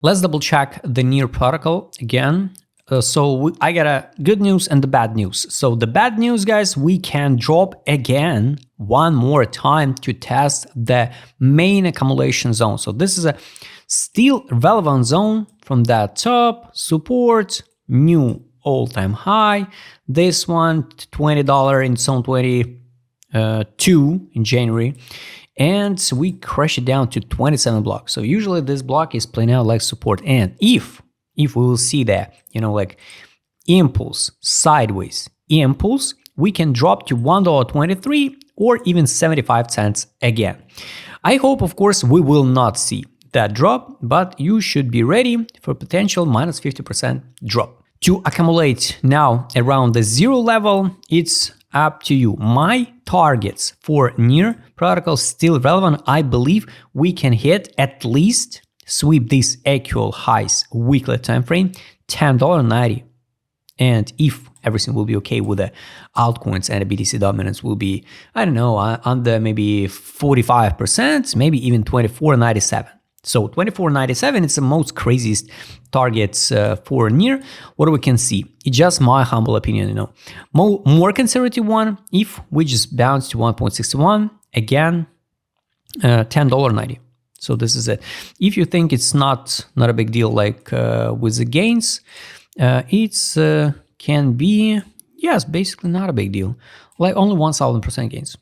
Let's double check the near protocol again. I got a good news and the bad news. So the bad news, guys, we can drop again one more time to test the main accumulation zone. So this is a still relevant zone from that top, support, new all-time high. This one, $20 in zone 22 in January. And we crash it down to 27 blocks. So usually this block is playing out like support. And if we will see that, like impulse, sideways impulse, we can drop to $1.23 or even 75 cents again. I hope, of course, we will not see that drop, but you should be ready for potential minus 50% drop. To accumulate now around the zero level, it's up to you. My targets for near protocol still relevant. I believe we can hit at least sweep these actual highs weekly time frame, $10.90. And if everything will be okay with the altcoins and the BTC dominance will be, I don't know, under maybe 45%, maybe even 24.97. So 24.97 is the most craziest targets for near. What we can see, it's just my humble opinion, more conservative one, if we just bounce to 1.61, again, $10.90. So this is it. If you think it's not a big deal like with the gains, it's can be, yes, basically not a big deal, like only 1,000% gains.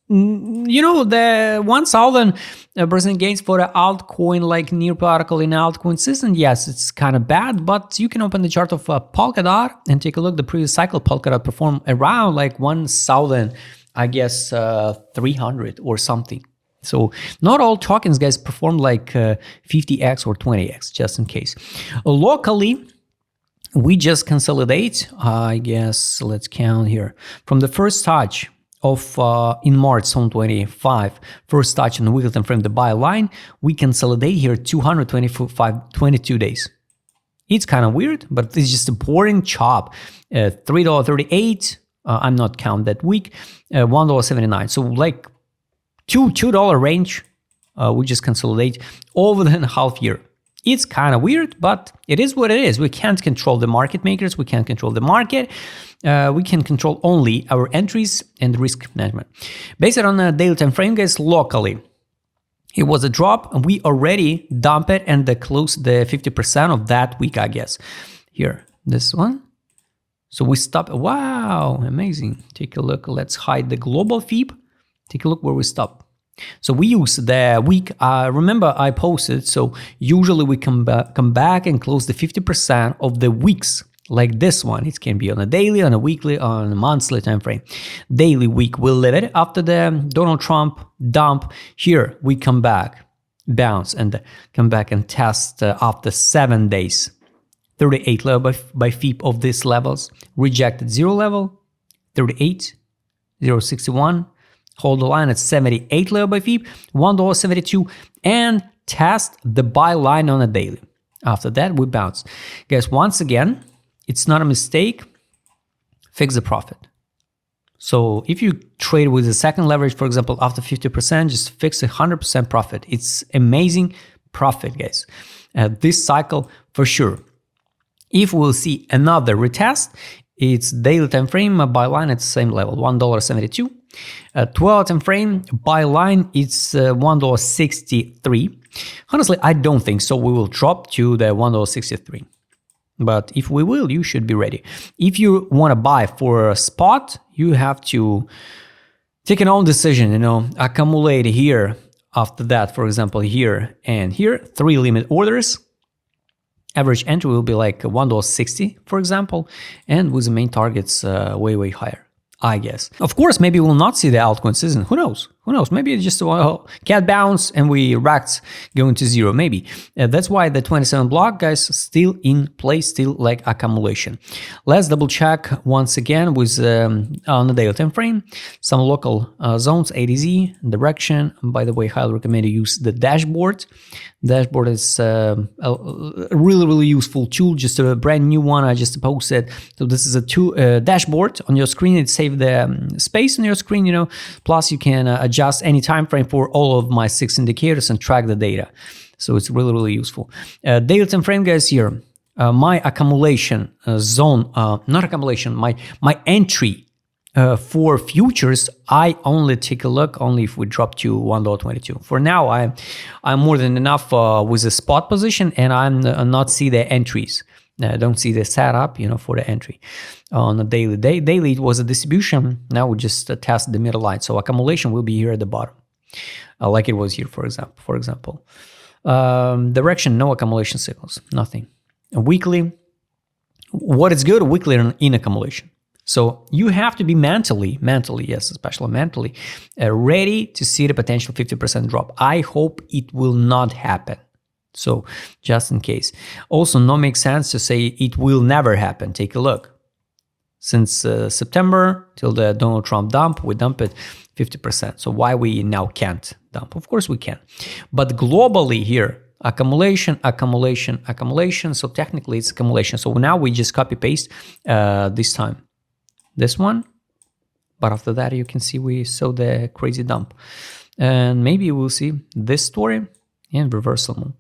The 1,000% gains for the altcoin like near protocol in altcoin system, yes, it's kind of bad, but you can open the chart of Polkadot and take a look. The previous cycle Polkadot performed around like 1,000, I guess 300 or something. So not all tokens, guys, perform like 50x or 20x, just in case. Locally, we just consolidate, I guess, let's count here. From the first touch of in March zone 25, first touch on the weekly time frame, the buy line, we consolidate here 22 days. It's kind of weird, but it's just a boring chop. $3.38, I'm not count that week, $1.79. So like $2 range, we just consolidate over the half year. It's kind of weird, but it is what it is. We can't control the market makers. We can't control the market. We can control only our entries and risk management. Based on a daily time frame, guys, locally, it was a drop, and we already dumped it and closed the 50% of that week, I guess. Here, this one. So we stopped. Wow, amazing. Take a look. Let's hide the global FIB. Take a look where we stopped. So we use the week, remember I posted, so usually we come back and close the 50% of the weeks, like this one. It can be on a daily, on a weekly, on a monthly time frame. Daily week, we'll leave it after the Donald Trump dump. Here, we come back, bounce, and come back and test after 7 days. 38 level by FIB of these levels, rejected 0 level, 38, 0.61, hold the line at 78 level by FIB, $1.72, and test the buy line on a daily. After that, we bounce. Guys, once again, it's not a mistake. Fix the profit. So if you trade with the second leverage, for example, after 50%, just fix 100% profit. It's amazing profit, guys. This cycle for sure. If we'll see another retest, it's daily time frame buy line at the same level, $1.72. 12 time frame buy line, it's $1.63. Honestly, I don't think so. We will drop to the $1.63. But if we will, you should be ready. If you want to buy for a spot, you have to take an own decision, accumulate here. After that, for example, here and here, 3 limit orders. Average entry will be like $1.60, for example, and with the main targets way higher, I guess. Of course, maybe we'll not see the altcoin season. Who knows? Maybe it's just a cat bounce and we racked going to zero. Maybe. That's why the 27 block, guys, still in place, still like accumulation. Let's double check once again with on the daily time frame, some local zones, ADZ, direction. By the way, highly recommend you use the dashboard. Dashboard is a really useful tool, just a brand new one I just posted. So this is a dashboard on your screen. It saves the space on your screen, plus you can adjust any time frame for all of my 6 indicators and track the data. So it's really, really useful. Daily time frame, guys, here. My accumulation zone, not accumulation, my entry for futures, I only take a look only if we drop to $1.22. For now, I'm more than enough with a spot position, and I'm not see the entries. I don't see the setup, for the entry on a daily. Daily it was a distribution. Now we just test the middle line. So accumulation will be here at the bottom, like it was here, for example. Direction, no accumulation signals, nothing. Weekly, what is good? Weekly in accumulation. So you have to be mentally, yes, especially mentally, ready to see the potential 50% drop. I hope it will not happen. So just in case. Also, no makes sense to say it will never happen. Take a look. Since September till the Donald Trump dump, we dump it 50%. So why we now can't dump? Of course we can. But globally here, accumulation. So technically it's accumulation. So now we just copy paste this time. This one, but after that you can see we saw the crazy dump, and maybe we'll see this story and reversal move.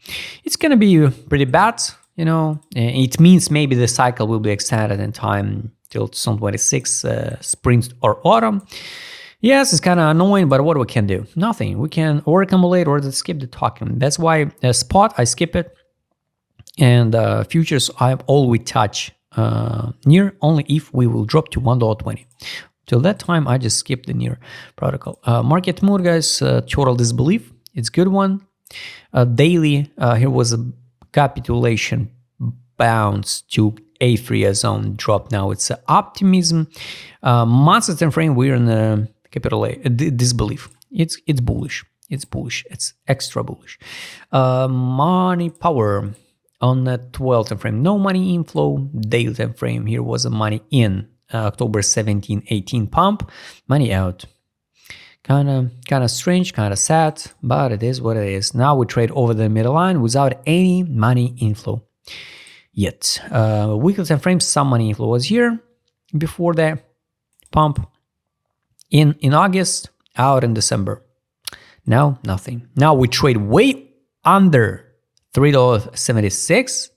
It's gonna be pretty bad, It means maybe the cycle will be extended in time till 2026, spring or autumn. Yes, it's kind of annoying, but what we can do? Nothing. We can or accumulate or just skip the talking. That's why spot I skip it, and futures I always touch. Near only if we will drop to $1.20. Till that time, I just skip the near protocol. Market mood, guys, total disbelief. It's good one. Daily, here was a capitulation bounce to A3 zone drop. Now it's optimism. Monthly time frame, we're in the disbelief. It's bullish. It's bullish. It's extra bullish. Money power. On the 12 time frame, no money inflow. Daily time frame, here was a money in. October 17, 18 pump, money out. Kind of strange, kind of sad, but it is what it is. Now we trade over the middle line without any money inflow yet. Weekly time frame, some money inflow was here before the pump in August, out in December. Now nothing. Now we trade way under $3.76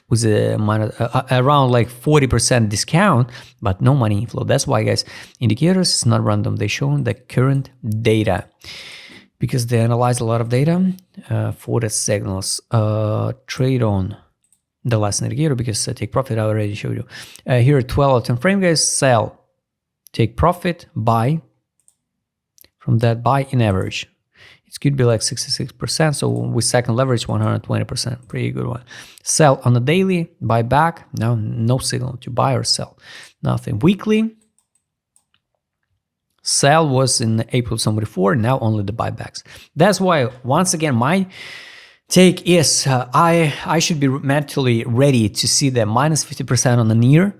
with around like 40% discount, but no money inflow. That's why, guys, indicators is not random. They show the current data because they analyze a lot of data for the signals. Trade on the last indicator because take profit I already showed you. Here 12 time frame, guys, sell, take profit, buy. From that, buy in average. It could be like 66%. So with second leverage, 120%. Pretty good one. Sell on the daily, buy back. Now, no signal to buy or sell. Nothing. Weekly, sell was in April 74. Now only the buybacks. That's why, once again, my take is I should be mentally ready to see the minus 50% on the near.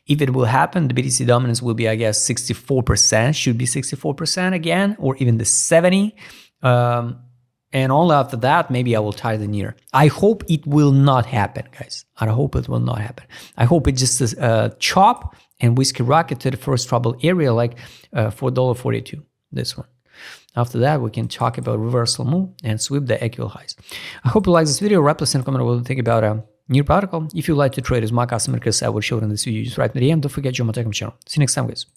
If it will happen, the BTC dominance will be, I guess, 64%. Should be 64% again, or even the 70%. And only after that, maybe I will tie the near. I hope it will not happen, guys. I hope it will not happen. I hope it just is chop and we skyrocket to the first trouble area, like $4.42, this one. After that, we can talk about reversal move and sweep the equal highs. I hope you like this video. Wrap us in a comment what you think about a new protocol. If you like to trade as my customer, because I will show it in this video, just write me the DM. Don't forget, join my Telegram channel. See you next time, guys.